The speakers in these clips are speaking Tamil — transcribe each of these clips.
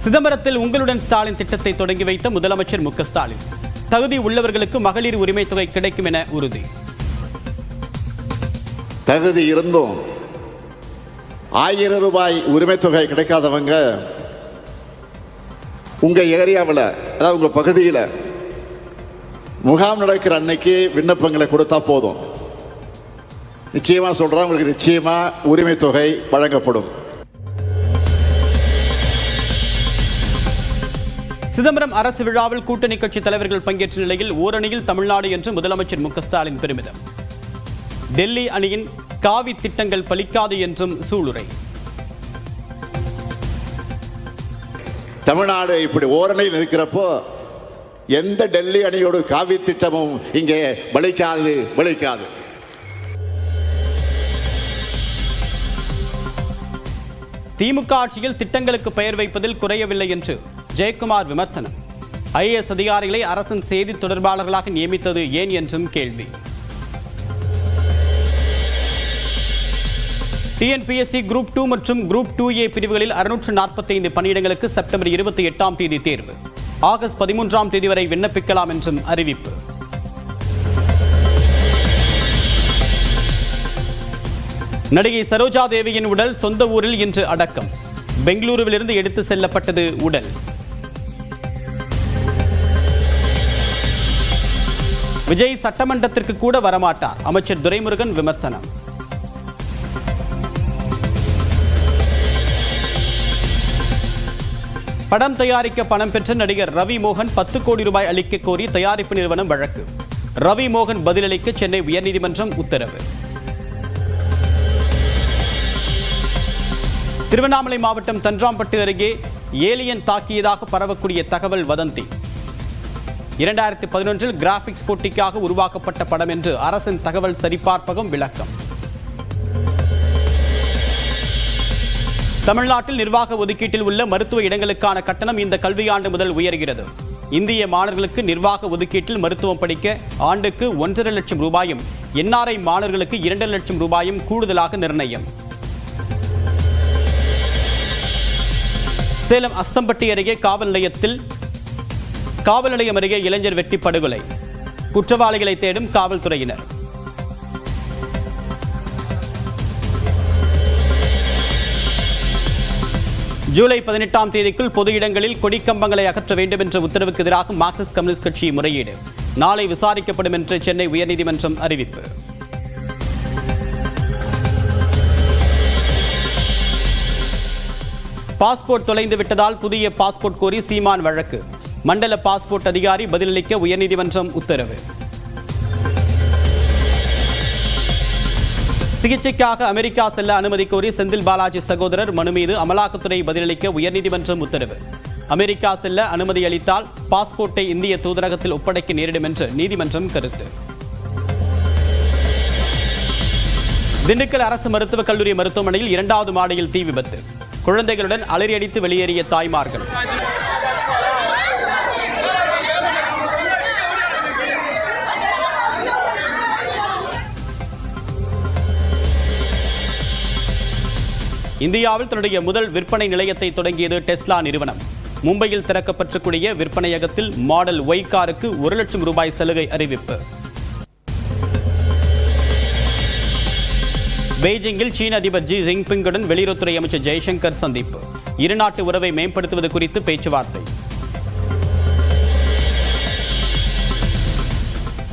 சிதம்பரத்தில் உங்களுடன் ஸ்டாலின் திட்டத்தை தொடங்கி வைத்த முதலமைச்சர் மு.க. ஸ்டாலின், தகுதி உள்ளவர்களுக்கு மகளிர் உரிமை தொகை கிடைக்கும் என உறுதி. தகுதி இருந்தும் 1000 ரூபாய் உரிமை தொகை கிடைக்காதவங்க உங்க ஏரியாவில், அதாவது உங்க பகுதியில் முகாம் நடக்கிற அன்னைக்கு விண்ணப்பங்களை கொடுத்தா போதும். நிச்சயமா சொல்றேன், உங்களுக்கு நிச்சயமா உரிமை தொகை வழங்கப்படும். சிதம்பரம் அரசு விழாவில் கூட்டணி கட்சி தலைவர்கள் பங்கேற்ற நிலையில் ஓரணியில் தமிழ்நாடு என்று முதலமைச்சர் மு.க. ஸ்டாலின் பெருமிதம். டெல்லி அணியின் காவி திட்டங்கள் பலிக்காது என்றும் சூளுரை. தமிழ்நாடு இப்படி ஓரணியில் இருக்கிறப்போ எந்த டெல்லி அணியோட காவி திட்டமும் இங்கே பலிக்காது. திமுக ஆட்சியில் திட்டங்களுக்கு பெயர் வைப்பதில் குறையவில்லை என்று ஜெயக்குமார் விமர்சனம். ஐஏஎஸ் அதிகாரிகளை அரசின் செய்தி தொடர்பாளர்களாக நியமித்தது ஏன் என்றும் கேள்வி. டிஎன்பிஎஸ்சி குரூப் 2 மற்றும் குரூப் 2A பிரிவுகளில் 645 பணியிடங்களுக்கு செப்டம்பர் 28ஆம் தேதி தேர்வு. ஆகஸ்ட் 13ஆம் தேதி வரை விண்ணப்பிக்கலாம் என்றும் அறிவிப்பு. நடிகை சரோஜா தேவியின் உடல் சொந்த ஊரில் இன்று அடக்கம். பெங்களூருவிலிருந்து எடுத்து செல்லப்பட்டது உடல். விஜய் சட்டமன்றத்திற்கு கூட வரமாட்டார், அமைச்சர் துரைமுருகன் விமர்சனம். படம் தயாரிக்க பணம் பெற்ற நடிகர் ரவி மோகன் 10 கோடி ரூபாய் அளிக்க கோரி தயாரிப்பு நிறுவனம் வழக்கு. ரவி மோகன் பதிலளிக்க சென்னை உயர்நீதிமன்றம் உத்தரவு. திருவண்ணாமலை மாவட்டம் தன்றாம்பட்டு அருகே ஏலியன் தாக்கியதாக பரவக்கூடிய தகவல் வதந்தி. 2011இல் கிராபிக்ஸ் போட்டிக்காக உருவாக்கப்பட்ட படம் என்று அரசின் தகவல் சரிபார்ப்பகம் விளக்கம். தமிழ்நாட்டில் நிர்வாக ஒதுக்கீட்டில் உள்ள மருத்துவ இடங்களுக்கான கட்டணம் இந்த கல்வியாண்டு முதல் உயர்கிறது. இந்திய மாணவர்களுக்கு நிர்வாக ஒதுக்கீட்டில் மருத்துவம் படிக்க ஆண்டுக்கு 1.5 லட்சம் ரூபாயும், NRI மாணவர்களுக்கு 2 லட்சம் ரூபாயும் கூடுதலாக நிர்ணயம். சேலம் அஸ்தம்பட்டி அருகே காவல் நிலையம் அருகே இளைஞர் வெட்டி படுகொலை. குற்றவாளிகளை தேடும் காவல்துறையினர். ஜூலை 18ஆம் தேதிக்குள் பொது இடங்களில் கொடிக்கம்பங்களை அகற்ற வேண்டும் என்ற உத்தரவுக்கு எதிராக மார்க்சிஸ்ட் கம்யூனிஸ்ட் கட்சி முறையீடு நாளை விசாரிக்கப்படும் என்று சென்னை உயர்நீதிமன்றம் அறிவிப்பு. பாஸ்போர்ட் தொலைந்து விட்டதால் புதிய பாஸ்போர்ட் கோரி சீமான் வழக்கு. மண்டல பாஸ்போர்ட் அதிகாரி பதிலளிக்க உயர்நீதிமன்றம் உத்தரவு. சிகிச்சைக்காக அமெரிக்கா செல்ல அனுமதி கோரி செந்தில் பாலாஜி சகோதரர் மனு மீது அமலாக்கத்துறை பதிலளிக்க உயர்நீதிமன்றம் உத்தரவு. அமெரிக்கா செல்ல அனுமதி அளித்தால் பாஸ்போர்ட்டை இந்திய தூதரகத்தில் ஒப்படைக்க நேரிடும் என்று நீதிமன்றம் கருத்து. திண்டுக்கல் அரசு மருத்துவக் கல்லூரி மருத்துவமனையில் 2வது மாடியில் தீ விபத்து. குழந்தைகளுடன் அலறியடித்து வெளியேறிய தாய்மார்கள். இந்தியாவில் தன்னுடைய முதல் விற்பனை நிலையத்தை தொடங்கியது டெஸ்லா நிறுவனம். மும்பையில் திறக்கப்பட்டிருக்கூடிய விற்பனையகத்தில் மாடல் ஒய் காருக்கு 1 லட்சம் ரூபாய் சலுகை அறிவிப்பு. பெய்ஜிங்கில் சீன அதிபர் ஜி ஜின்பிங்குடன் வெளியுறவுத்துறை அமைச்சர் ஜெய்சங்கர் சந்திப்பு. இருநாட்டு உறவை மேம்படுத்துவது குறித்து பேச்சுவார்த்தை.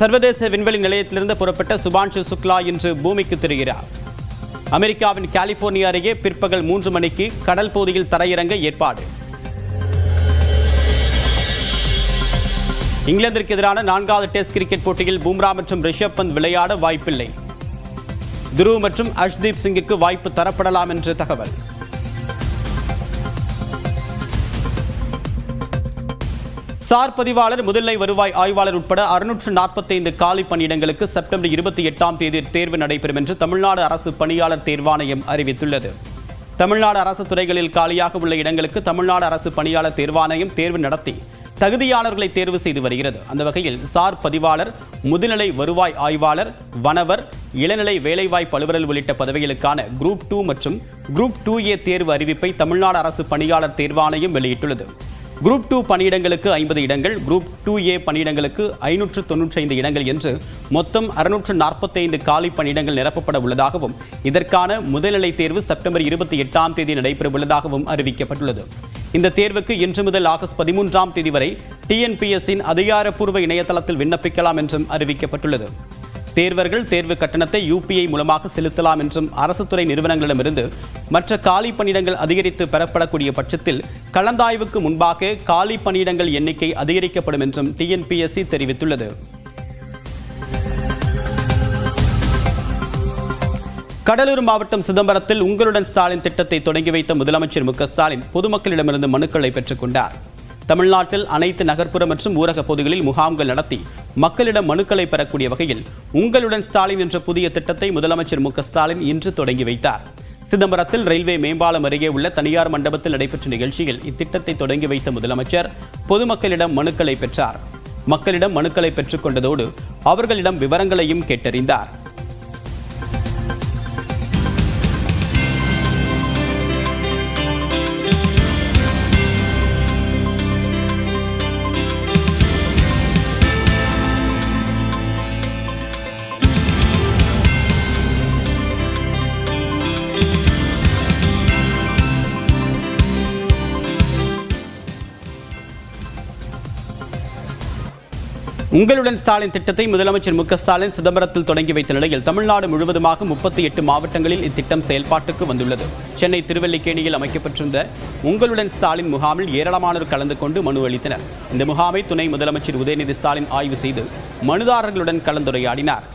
சர்வதேச விண்வெளி நிலையத்திலிருந்து புறப்பட்ட சுபான்ஷு சுக்லா இன்று பூமிக்கு திரும்புகிறார். அமெரிக்காவின் கலிபோர்னியா அருகே பிற்பகல் 3 மணிக்கு கடல் பகுதியில் தரையிறங்க ஏற்பாடு. இங்கிலாந்திற்கு எதிரான 4வது டெஸ்ட் கிரிக்கெட் போட்டியில் பும்ரா மற்றும் ரிஷப் பந்த் விளையாட வாய்ப்பில்லை. துருவ் மற்றும் அஷ்தீப் சிங்குக்கு வாய்ப்பு தரப்படலாம் என்று தகவல். சார் பதிவாளர், முதல்நிலை வருவாய் ஆய்வாளர் உட்பட 645 காலி பணியிடங்களுக்கு செப்டம்பர் 28ஆம் தேதி தேர்வு நடைபெறும் என்று தமிழ்நாடு அரசு பணியாளர் தேர்வாணையம் அறிவித்துள்ளது. தமிழ்நாடு அரசு துறைகளில் காலியாக உள்ள இடங்களுக்கு தமிழ்நாடு அரசு பணியாளர் தேர்வாணையம் தேர்வு நடத்தி தகுதியாளர்களை தேர்வு செய்து வருகிறது. அந்த வகையில் சார் பதிவாளர், முதுநிலை வருவாய் ஆய்வாளர், வனவர், இளநிலை வேலைவாய்ப்பு அலுவலர் உள்ளிட்ட பதவிகளுக்கான குரூப் 2 மற்றும் குரூப் 2A தேர்வு அறிவிப்பை தமிழ்நாடு அரசு பணியாளர் தேர்வாணையம் வெளியிட்டுள்ளது. குரூப் 2 பணியிடங்களுக்கு 50 இடங்கள், குரூப் 2A பணியிடங்களுக்கு 595 இடங்கள் என்று மொத்தம் 645 காலி பணியிடங்கள் நிரப்பப்பட உள்ளதாகவும், இதற்கான முதல்நிலை தேர்வு செப்டம்பர் 28ஆம் தேதி நடைபெற உள்ளதாகவும் அறிவிக்கப்பட்டுள்ளது. இந்த தேர்வுக்கு இன்று முதல் ஆகஸ்ட் 13ஆம் தேதி வரை TNPSC அதிகாரப்பூர்வ இணையதளத்தில் விண்ணப்பிக்கலாம் என்றும் அறிவிக்கப்பட்டுள்ளது. தேர்வர்கள் தேர்வு கட்டணத்தை UPI மூலமாக செலுத்தலாம் என்றும் அரசு துறை நிறுவனங்களிடமிருந்து மற்ற காலி பணியிடங்கள் அதிகரித்து பெறப்படக்கூடிய பட்சத்தில் கலந்தாய்வுக்கு முன்பாக காலி பணியிடங்கள் எண்ணிக்கை அதிகரிக்கப்படும் என்றும் TNPSC தெரிவித்துள்ளது. கடலூர் மாவட்டம் சிதம்பரத்தில் உங்களுடன் ஸ்டாலின் திட்டத்தை தொடங்கி வைத்த முதலமைச்சர் மு க ஸ்டாலின் பொதுமக்களிடமிருந்து மனுக்களை பெற்றுக் கொண்டார். தமிழ்நாட்டில் அனைத்து நகர்ப்புற மற்றும் ஊரக பகுதிகளில் முகாம்கள் நடத்தி மக்களிடம் மனுக்களை பெறக்கூடிய வகையில் உங்களுடன் ஸ்டாலின் என்ற புதிய திட்டத்தை முதலமைச்சர் மு க ஸ்டாலின் இன்று தொடங்கி வைத்தார். சிதம்பரத்தில் ரயில்வே மேம்பாலம் அருகே உள்ள தனியார் மண்டபத்தில் நடைபெற்ற நிகழ்ச்சியில் இத்திட்டத்தை தொடங்கி வைத்த முதலமைச்சர் பொதுமக்களிடம் மனுக்களை பெற்றார். மக்களிடம் மனுக்களை பெற்றுக் கொண்டதோடு அவர்களிடம் விவரங்களையும் கேட்டறிந்தார். உங்களுடன் ஸ்டாலின் திட்டத்தை முதலமைச்சர் மு க ஸ்டாலின் சிதம்பரத்தில் தொடங்கி வைத்த நிலையில் தமிழ்நாடு முழுவதுமாக 38 மாவட்டங்களில் இத்திட்டம் செயல்பாட்டுக்கு வந்துள்ளது. சென்னை திருவல்லிக்கேணியில் அமைக்கப்பட்டிருந்த உங்களுடன் ஸ்டாலின் முகாமில் ஏராளமானோர் கலந்து கொண்டு மனு அளித்தனர். இந்த முகாமை துணை முதலமைச்சர் உதயநிதி ஸ்டாலின் ஆய்வு செய்து மனுதாரர்களுடன் கலந்துரையாடினார்.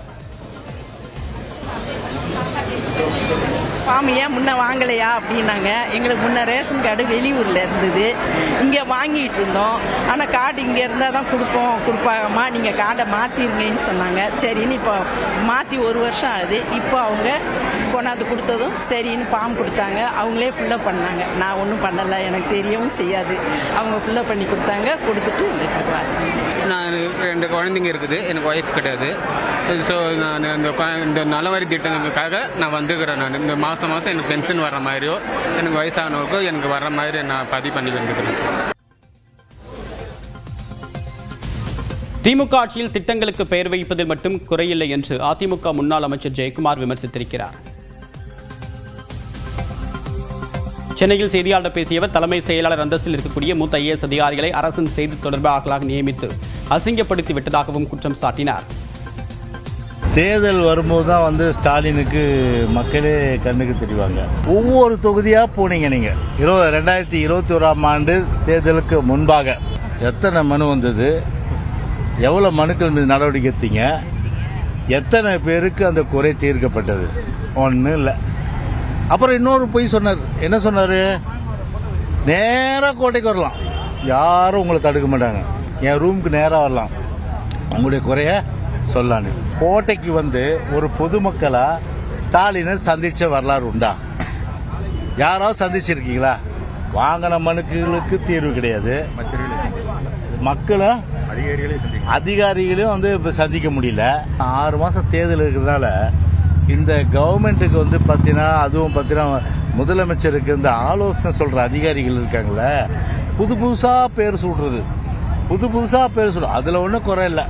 ஃபார்ம் ஏன் முன்னே வாங்கலையா அப்படின்னாங்க. எங்களுக்கு முன்னே ரேஷன் கார்டு வெளியூரில் இருந்தது, இங்கே வாங்கிட்டு இருந்தோம். ஆனால் கார்டு இங்கே இருந்தால் தான் கொடுப்பாங்கம்மா, நீங்கள் கார்டை மாற்றிருங்கன்னு சொன்னாங்க. சரின்னு இப்போ மாற்றி 1 வருஷம் ஆகுது. இப்போ அவங்க கொண்டாந்து கொடுத்ததும் சரின்னு ஃபார்ம் கொடுத்தாங்க. அவங்களே ஃபில்லப் பண்ணாங்க. நான் ஒன்றும் பண்ணலை, எனக்கு தெரியவும் செய்யாது. அவங்க ஃபில்லப் பண்ணி கொடுத்தாங்க. கொடுத்துட்டு இந்த நான் 2 குழந்தைங்க இருக்குது, எனக்கு ஒய்ஃப் கிடையாது. ஸோ நான் இந்த நலவாரி திட்டங்களுக்காக நான் வந்துக்கிறேன். நான் இந்த மாதம் எனக்கு பென்ஷன் வர்ற மாதிரியோ எனக்கு வயசானவருக்கோ எனக்கு வர்ற மாதிரி நான் பதிவு பண்ணி வந்துக்கிறேன் சார். திமுக ஆட்சியில் திட்டங்களுக்கு பெயர் வைப்பதில் மட்டும் குறையில்லை என்று அதிமுக முன்னாள் அமைச்சர் ஜெயக்குமார் விமர்சித்திருக்கிறார். சென்னையில் செய்தியாளர் பேசிய அவர் தலைமை செயலாளர் அந்தஸ்தில் இருக்கக்கூடிய மூத்த IAS அதிகாரிகளை அரசின் செய்தி தொடர்பாளர்களாக நியமித்து அசிங்கப்படுத்தி விட்டதாகவும் குற்றம் சாட்டினார். தேர்தல் வரும்போது தான் ஸ்டாலினுக்கு மக்களே கண்ணுக்கு தெரிவாங்க. ஒவ்வொரு தொகுதியாக போனீங்க நீங்கள். 2021ஆம் ஆண்டு தேர்தலுக்கு முன்பாக எத்தனை மனு வந்தது, எவ்வளோ மனுக்கள் மீது நடவடிக்கை எடுத்தீங்க, எத்தனை பேருக்கு அந்த குறை தீர்க்கப்பட்டது? ஒன்றும் இல்லை. அப்புறம் இன்னொரு பொய் சொன்னார். என்ன சொன்னார்? நேராக கோட்டைக்கு வரலாம், யாரும் உங்களை தடுக்க மாட்டாங்க, என் ரூமுக்கு நேராக வரலாம், உங்களுடைய குறைய சொல்லான்னு. கோட்டைக்கு ஒரு பொதுமக்களா ஸ்டாலினை சந்திச்ச வரலாறு உண்டா? யாராவது சந்திச்சிருக்கீங்களா? வாங்கின மனுக்களுக்கு தீர்வு கிடையாது. மக்களும் அதிகாரிகளையும் இப்ப சந்திக்க முடியல. 6 மாசம் தேர்தல் இருக்கிறதுனால இந்த கவர்மெண்ட்டுக்கு பார்த்தீங்கன்னா, அதுவும் பார்த்தீங்கன்னா முதலமைச்சருக்கு இந்த ஆலோசனை சொல்ற அதிகாரிகள் இருக்காங்களே, புதுசா பேர் சொல்றது, அதுல ஒன்றும் குறை இல்லை.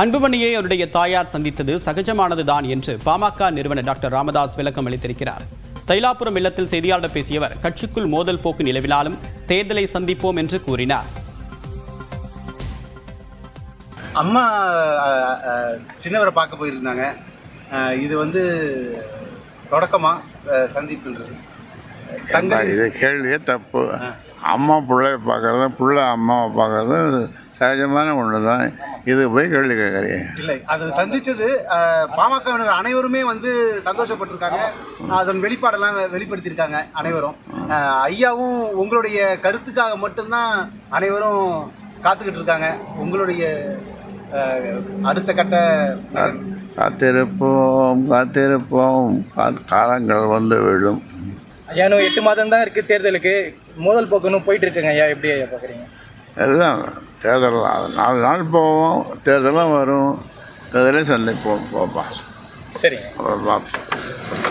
அன்புமணியை அவருடைய தாயார் சந்தித்தது சகஜமானதுதான் என்று பாமக நிறுவனர் டாக்டர் ராமதாஸ் விளக்கம் அளித்திருக்கிறார். தைலாபுரம் இல்லத்தில் செய்தியாளர் பேசிய அவர் கட்சிக்குள் மோதல் போக்கு நிலவினாலும் தேர்தலை சந்திப்போம் என்று கூறினார். அம்மா சின்னவரை பார்க்க போயிருந்தாங்க. இது தொடக்கமா சந்திப்புன்றது இது கேள்வியே தப்பு. அம்மா பிள்ளைய பார்க்கறது, பிள்ளை அம்மாவை பார்க்கறது சகஜமான ஒன்று தான். இது போய் கேள்வி கேட்குறீங்க. இல்லை, அது சந்திச்சது பாமகவினர் அனைவருமே சந்தோஷப்பட்டிருக்காங்க. அதன் வெளிப்பாடெல்லாம் வெளிப்படுத்தியிருக்காங்க அனைவரும். ஐயாவும் உங்களுடைய கருத்துக்காக மட்டும்தான் அனைவரும் காத்துக்கிட்டு இருக்காங்க. உங்களுடைய அடுத்த கட்ட காத்திருப்போம் காலங்கள் விழும். ஐயா இன்னும் 8 மாதம் தான் இருக்குது தேர்தலுக்கு, மோதல் போக்கணும் போயிட்டு இருக்குங்க ஐயா, எப்படி ஐயா பார்க்குறீங்க? எல்லாம் தேர்தல் 4 நாள் போவோம், தேர்தலும் வரும், தேர்தலே சந்திப்போம் போப்பா. சரிங்க. அப்புறம் பார்ப்போம்.